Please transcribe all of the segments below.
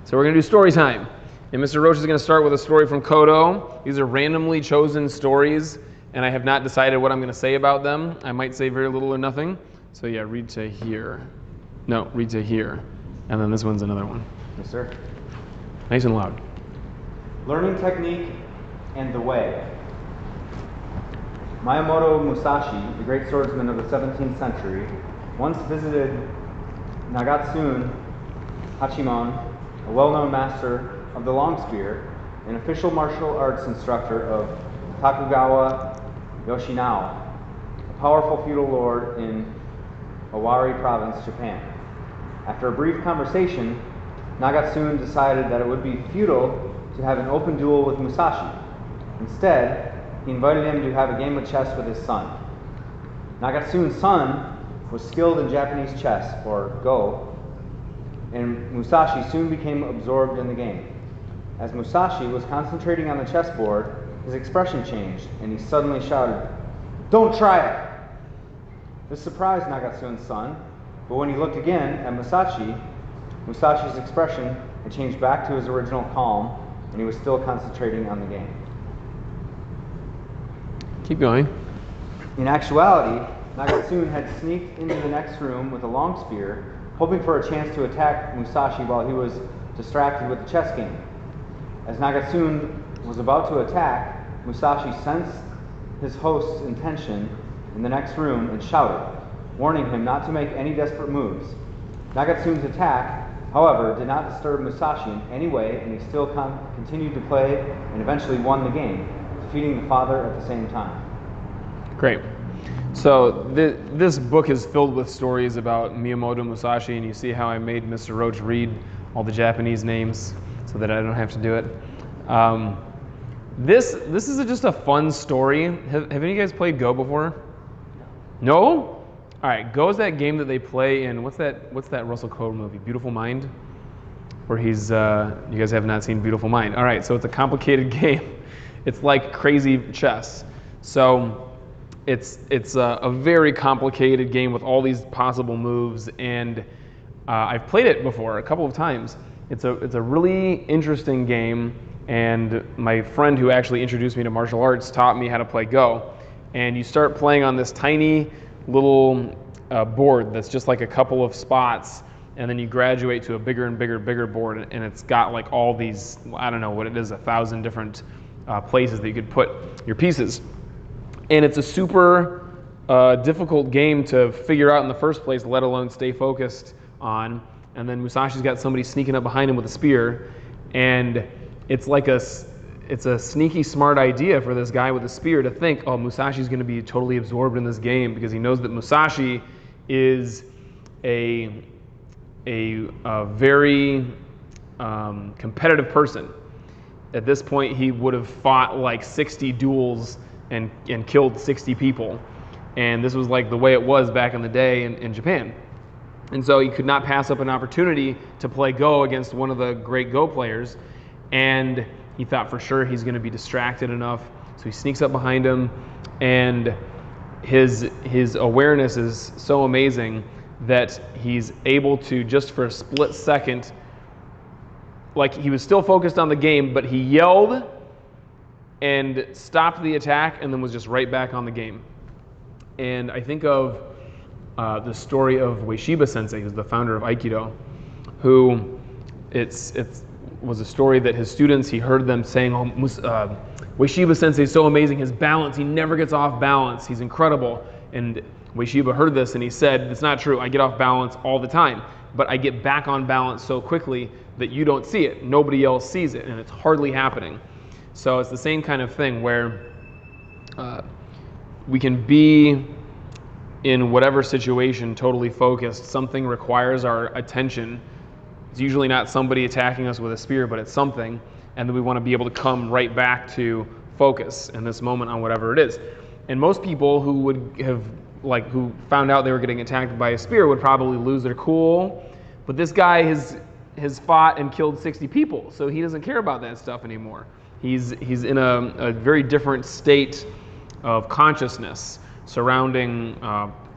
So we're going to do story time. And Mr. Roach is going to start with a story from Kodo. These are randomly chosen stories, and I have not decided what I'm going to say about them. I might say very little or nothing. So yeah, read to here. No, read to here. And then this one's another one. Yes, sir. Nice and loud. Learning technique and the way. Miyamoto Musashi, the great swordsman of the 17th century, once visited Nagatsun Hachimon, a well-known master of the long spear, an official martial arts instructor of Tokugawa Yoshinao, a powerful feudal lord in Owari Province, Japan. After a brief conversation, Nagatsun decided that it would be futile to have an open duel with Musashi. Instead, he invited him to have a game of chess with his son. Nagatsun's son was skilled in Japanese chess, or Go, and Musashi soon became absorbed in the game. As Musashi was concentrating on the chessboard, his expression changed, and he suddenly shouted, "Don't try it!" This surprised Nagatsun's son, but when he looked again at Musashi's expression had changed back to his original calm, and he was still concentrating on the game. Keep going. In actuality, Nagatsun had sneaked into the next room with a long spear, hoping for a chance to attack Musashi while he was distracted with the chess game. As Nagatsun was about to attack, Musashi sensed his host's intention in the next room and shouted, warning him not to make any desperate moves. Nagatsun's attack, however, did not disturb Musashi in any way, and he still continued to play and eventually won the game, defeating the father at the same time. Great. So this book is filled with stories about Miyamoto Musashi, and you see how I made Mr. Roach read all the Japanese names so that I don't have to do it. This is just a fun story. Have any of you guys played Go before? No? All right, Go is that game that they play in, what's that Russell Crowe movie, Beautiful Mind? Where he's, you guys have not seen Beautiful Mind. All right, so it's a complicated game. It's like crazy chess. So it's a very complicated game with all these possible moves, and I've played it before a couple of times. It's a really interesting game, and my friend who actually introduced me to martial arts taught me how to play Go. And you start playing on this tiny little board that's just like a couple of spots, and then you graduate to a bigger and bigger board, and it's got like all these, I don't know what it is, 1,000 different places that you could put your pieces. And it's a super difficult game to figure out in the first place, let alone stay focused on. And then Musashi's got somebody sneaking up behind him with a spear, and it's like it's a sneaky smart idea for this guy with a spear to think, oh, Musashi's going to be totally absorbed in this game, because he knows that Musashi is a very competitive person. At this point, he would have fought like 60 duels and killed 60 people. And this was like the way it was back in the day in Japan. And so he could not pass up an opportunity to play Go against one of the great Go players. And he thought for sure he's going to be distracted enough. So he sneaks up behind him, and his awareness is so amazing that he's able to, just for a split second, like he was still focused on the game, but he yelled and stopped the attack and then was just right back on the game. And I think of the story of Ueshiba Sensei, who's the founder of Aikido, who it was a story that his students, he heard them saying, oh, Ueshiba Sensei is so amazing, his balance, he never gets off balance, he's incredible. And Ueshiba heard this and he said, it's not true, I get off balance all the time, but I get back on balance so quickly that you don't see it, nobody else sees it, and it's hardly happening. So it's the same kind of thing where we can be in whatever situation totally focused. Something requires our attention. It's usually not somebody attacking us with a spear, but it's something. And then we want to be able to come right back to focus in this moment on whatever it is. And most people who would have, who found out they were getting attacked by a spear would probably lose their cool. But this guy has fought and killed 60 people, so he doesn't care about that stuff anymore. He's in a very different state of consciousness surrounding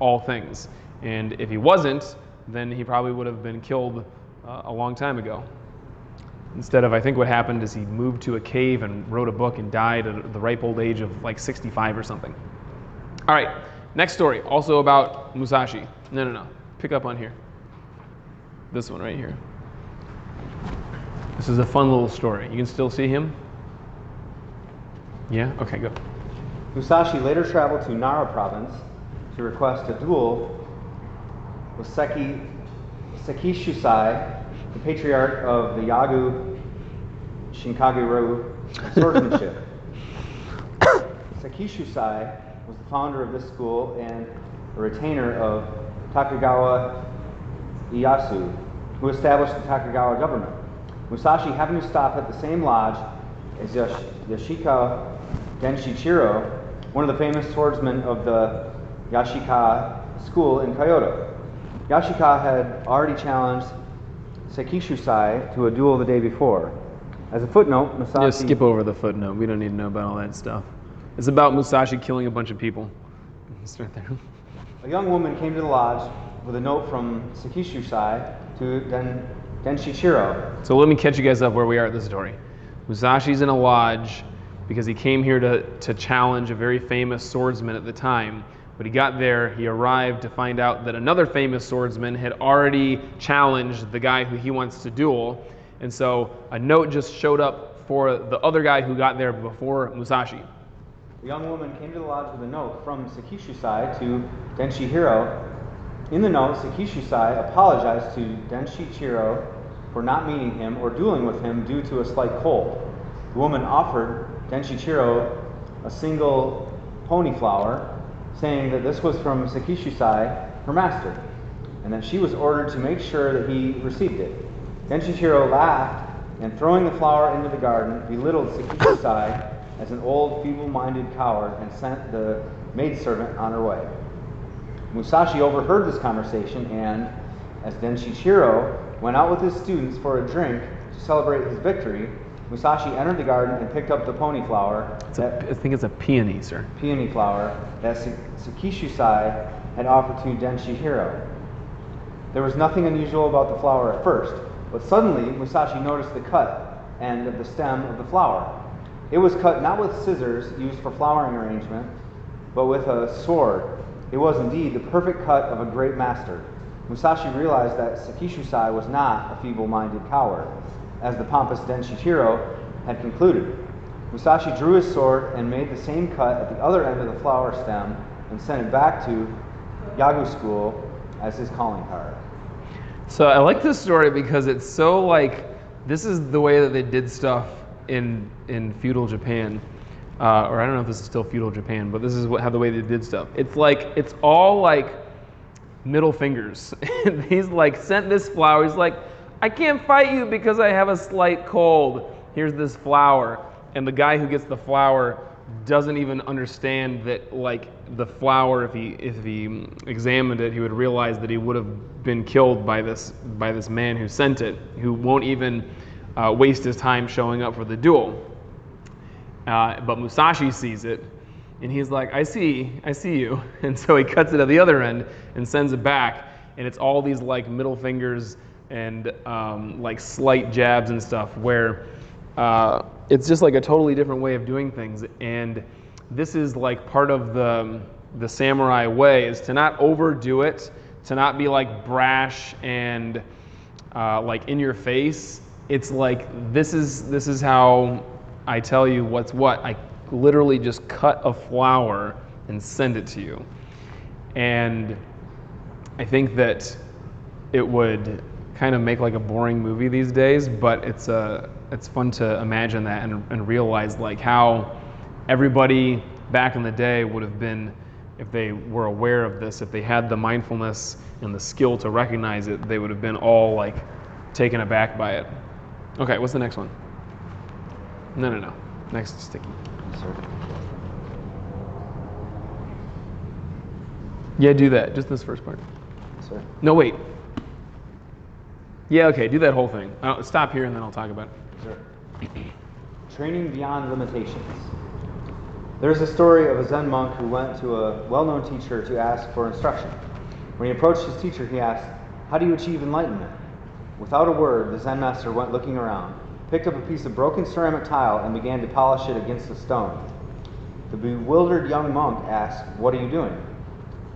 all things. And if he wasn't, then he probably would have been killed a long time ago. Instead of, I think what happened is he moved to a cave and wrote a book and died at the ripe old age of like 65 or something. All right, next story, also about Musashi. No. Pick up on here. This one right here. This is a fun little story. You can still see him? Yeah? Okay, go. Musashi later traveled to Nara province to request a duel with Sekishusai, the patriarch of the Yagu Shinkagyu swordsmanship. Sekishusai was the founder of this school and a retainer of Tokugawa Ieyasu, who established the Tokugawa government. Musashi, having to stop at the same lodge as Yashika Denshichiro, one of the famous swordsmen of the Yashika school in Kyoto. Yashika had already challenged Sekishusai to a duel the day before. As a footnote, Musashi... Just skip over the footnote. We don't need to know about all that stuff. It's about Musashi killing a bunch of people. Start there. A young woman came to the lodge with a note from Sekishusai to Denshichiro. So let me catch you guys up where we are at this story. Musashi's in a lodge because he came here to challenge a very famous swordsman at the time. But he got there, he arrived to find out that another famous swordsman had already challenged the guy who he wants to duel. And so a note just showed up for the other guy who got there before Musashi. The young woman came to the lodge with a note from Sekishusai to Denshichiro. In the note, Sekishusai apologized to Denshichiro for not meeting him or dueling with him due to a slight cold. The woman offered Denshichiro a single pony flower, saying that this was from Sekishusai, her master, and that she was ordered to make sure that he received it. Denshichiro laughed and, throwing the flower into the garden, belittled Sekishusai as an old, feeble-minded coward and sent the maidservant on her way. Musashi overheard this conversation and, as Denshichiro went out with his students for a drink to celebrate his victory, Musashi entered the garden and picked up the pony flower. I think it's a peony, sir. Peony flower that Sekishusai had offered to Denshichiro. There was nothing unusual about the flower at first, but suddenly Musashi noticed the cut end of the stem of the flower. It was cut not with scissors used for flowering arrangement, but with a sword. It was indeed the perfect cut of a great master. Musashi realized that Sekishusai was not a feeble-minded coward, as the pompous Denshichiro had concluded. Musashi drew his sword and made the same cut at the other end of the flower stem and sent it back to Yagu school as his calling card. So I like this story because it's so like, this is the way that they did stuff in feudal Japan. Or I don't know if this is still feudal Japan, but this is how the way they did stuff. It's like, it's all like middle fingers. He's like sent this flower. He's like, I can't fight you because I have a slight cold. Here's this flower. And the guy who gets the flower doesn't even understand that, like, the flower, if he examined it, he would realize that he would have been killed by this man who sent it, who won't even waste his time showing up for the duel. But Musashi sees it, and he's like, I see you. And so he cuts it at the other end and sends it back, and it's all these like middle fingers and like slight jabs and stuff, where it's just like a totally different way of doing things. And this is like part of the samurai way, is to not overdo it, to not be like brash and like in your face. It's like, this is how I tell you what's what. I literally just cut a flower and send it to you. And I think that it would kind of make like a boring movie these days, but it's fun to imagine that and realize like how everybody back in the day would have been, if they were aware of this, if they had the mindfulness and the skill to recognize it, they would have been all like taken aback by it. Okay, what's the next one? No. Next sticky. Yeah, do that. Just this first part. Sir. No, wait. Yeah, okay, do that whole thing. Stop here and then I'll talk about it. Sure. Training beyond limitations. There's a story of a Zen monk who went to a well-known teacher to ask for instruction. When he approached his teacher, he asked, "How do you achieve enlightenment?" Without a word, the Zen master went looking around. picked up a piece of broken ceramic tile and began to polish it against the stone. The bewildered young monk asked, "What are you doing?"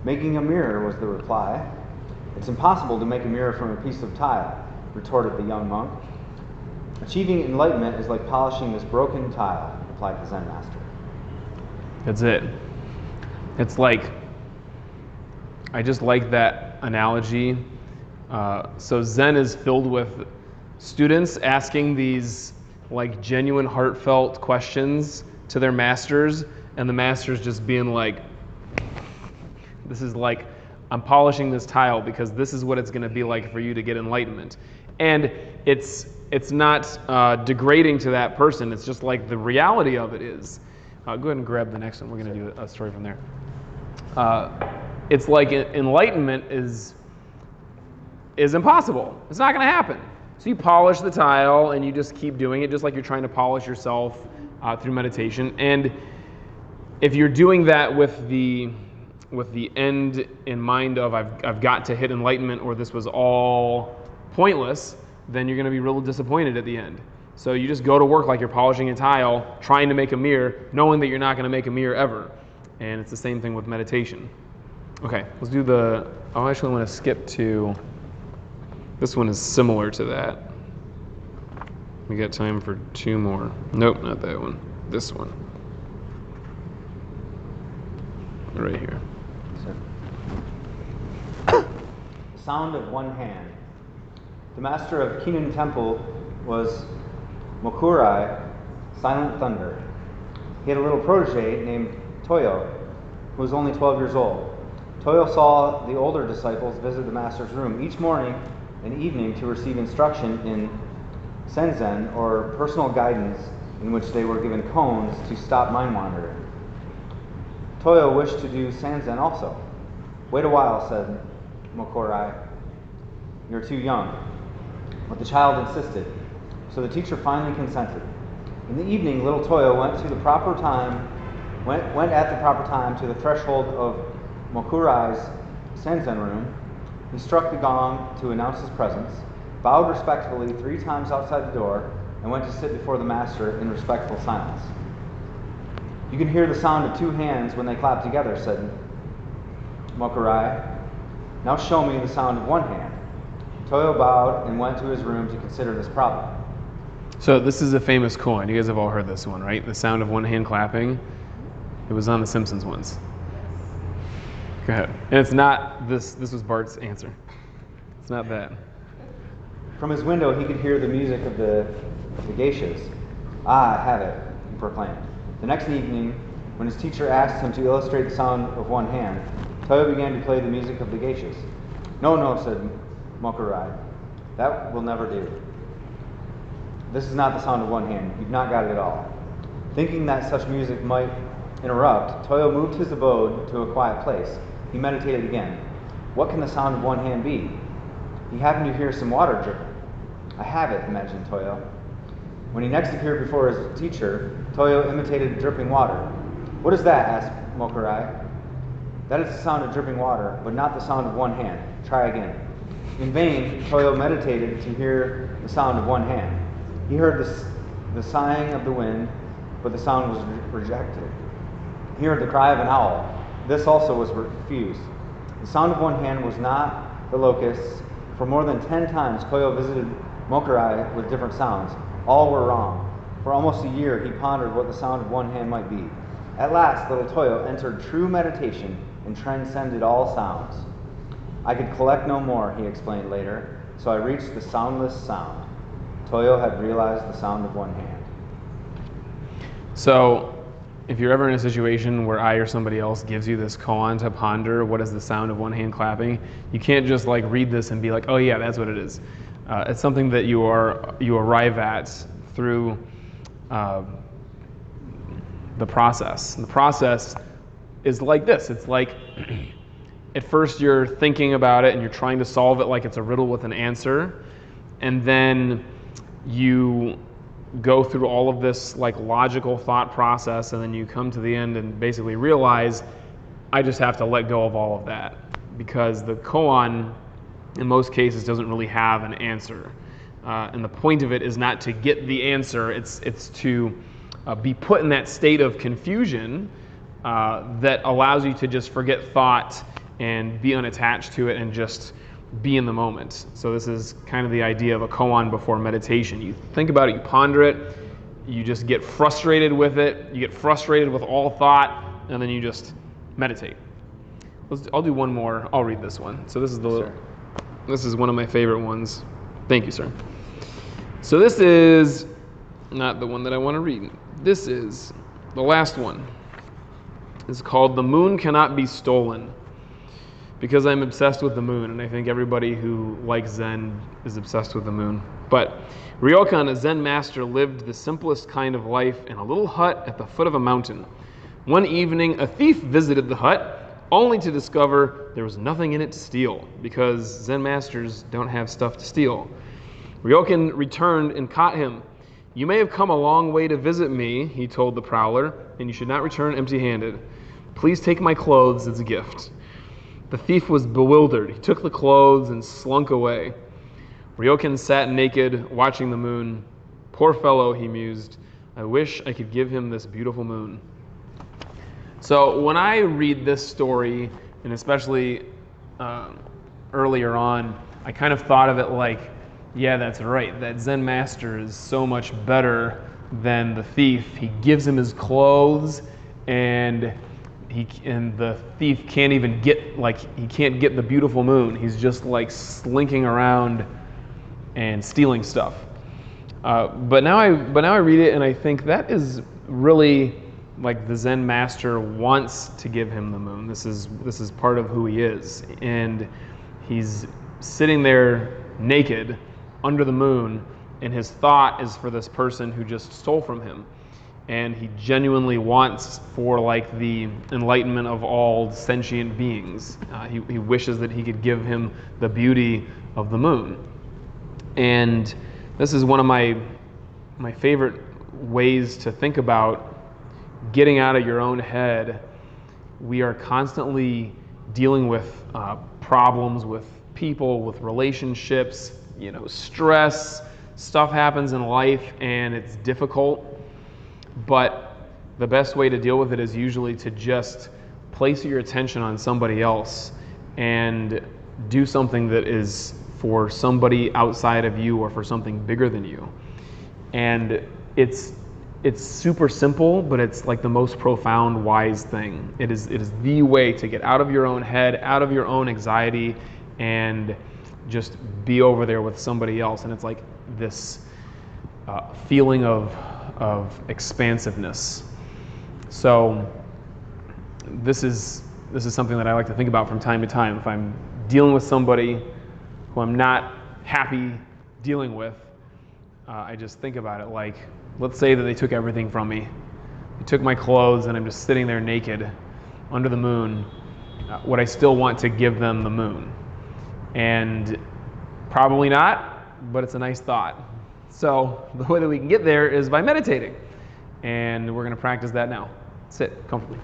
"Making a mirror," was the reply. "It's impossible to make a mirror from a piece of tile," retorted the young monk. "Achieving enlightenment is like polishing this broken tile," replied the Zen master. That's it. It's like, I just like that analogy. So Zen is filled with students asking these like genuine, heartfelt questions to their masters, and the masters just being like, this is like, I'm polishing this tile because this is what it's going to be like for you to get enlightenment. And it's not degrading to that person. It's just like the reality of it is. Go ahead and grab the next one. We're going to do a story from there. It's like enlightenment is impossible. It's not going to happen. So you polish the tile and you just keep doing it, just like you're trying to polish yourself through meditation. And if you're doing that with the end in mind of I've got to hit enlightenment or this was all pointless, then you're going to be real disappointed at the end. So you just go to work like you're polishing a tile, trying to make a mirror, knowing that you're not going to make a mirror ever. And it's the same thing with meditation. Okay, let's do I actually want to skip to, this one is similar to that. We got time for two more. Nope, not that one. This one. Right here. The sound of one hand. The master of Kinun Temple was Mokurai, Silent Thunder. He had a little protege named Toyo, who was only 12 years old. Toyo saw the older disciples visit the master's room each morning and evening to receive instruction in senzen, or personal guidance, in which they were given koans to stop mind wandering. Toyo wished to do sanzen also. "Wait a while," said Mokurai. "You're too young." But the child insisted, so the teacher finally consented. In the evening, little Toyo went at the proper time to the threshold of Mokurai's senzen room. He struck the gong to announce his presence, bowed respectfully 3 times outside the door, and went to sit before the master in respectful silence. "You can hear the sound of 2 hands when they clap together," said Mokurai. "Now show me the sound of 1 hand." Toyo bowed and went to his room to consider this problem. So this is a famous koan. You guys have all heard this one, right? The sound of one hand clapping. It was on The Simpsons once. Go ahead. And it's not this. This was Bart's answer. It's not that. From his window, he could hear the music of the geishas. "Ah, I have it," he proclaimed. The next evening, when his teacher asked him to illustrate the sound of 1 hand, Toyo began to play the music of the geishas. No, said Mokurai. "That will never do. This is not the sound of 1 hand. You've not got it at all." Thinking that such music might interrupt, Toyo moved his abode to a quiet place. He meditated again. What can the sound of 1 hand be? He happened to hear some water dripping. "I have it," imagined Toyo. When he next appeared before his teacher, Toyo imitated dripping water. "What is that?" asked Mokurai. "That is the sound of dripping water, but not the sound of 1 hand. Try again." In vain, Toyo meditated to hear the sound of 1 hand. He heard the sighing of the wind, but the sound was rejected. He heard the cry of an owl. This also was refused. The sound of 1 hand was not the locust. For more than 10 times, Toyo visited Mokurai with different sounds. All were wrong. For almost a year, he pondered what the sound of 1 hand might be. At last, little Toyo entered true meditation and transcended all sounds. "I could collect no more," he explained later, "so I reached the soundless sound." Toyo had realized the sound of 1 hand. So, if you're ever in a situation where I or somebody else gives you this koan to ponder, what is the sound of 1 hand clapping, you can't just like read this and be like, oh yeah, that's what it is. It's something that you arrive at through the process. And the process is like this. It's like at first you're thinking about it and you're trying to solve it like it's a riddle with an answer, and then you go through all of this like logical thought process, and then you come to the end and basically realize I just have to let go of all of that, because the koan in most cases doesn't really have an answer. and the point of it is not to get the answer. It's to be put in that state of confusion that allows you to just forget thought and be unattached to it and just be in the moment. So this is kind of the idea of a koan before meditation. You think about it, you ponder it, you just get frustrated with it, you get frustrated with all thought, and then you just meditate. I'll do one more. I'll read this one. So this is one of my favorite ones. Thank you, sir. So this is not the one that I want to read. This is the last one. It's called "The Moon Cannot Be Stolen," because I'm obsessed with the moon, and I think everybody who likes Zen is obsessed with the moon. But Ryokan, a Zen master, lived the simplest kind of life in a little hut at the foot of a mountain. One evening, a thief visited the hut, only to discover there was nothing in it to steal, because Zen masters don't have stuff to steal. Ryokan returned and caught him. "You may have come a long way to visit me," he told the prowler, "and you should not return empty-handed. Please take my clothes as a gift." The thief was bewildered. He took the clothes and slunk away. Ryokan sat naked, watching the moon. "Poor fellow," he mused. "I wish I could give him this beautiful moon." So when I read this story, and especially earlier on, I kind of thought of it like, yeah, that's right. That Zen master is so much better than the thief. He gives him his clothes, and the thief can't even he can't get the beautiful moon. He's just like slinking around and stealing stuff. But now I read it, and I think that is really like the Zen master wants to give him the moon. This is part of who he is, and he's sitting there naked under the moon, and his thought is for this person who just stole from him, and he genuinely wants for like the enlightenment of all sentient beings. He wishes that he could give him the beauty of the moon. And this is one of my favorite ways to think about getting out of your own head. We are constantly dealing with problems with people, with relationships, stress. Stuff happens in life and it's difficult, but the best way to deal with it is usually to just place your attention on somebody else and do something that is for somebody outside of you or for something bigger than you. And it's super simple, but it's like the most profound, wise thing. It is the way to get out of your own head, out of your own anxiety, and just be over there with somebody else. And it's like this feeling of expansiveness. So this is something that I like to think about from time to time. If I'm dealing with somebody who I'm not happy dealing with, I just think about it like, let's say that they took everything from me. They took my clothes and I'm just sitting there naked under the moon. Would I still want to give them the moon? And probably not, but it's a nice thought. So the way that we can get there is by meditating. And we're going to practice that now. Sit comfortably.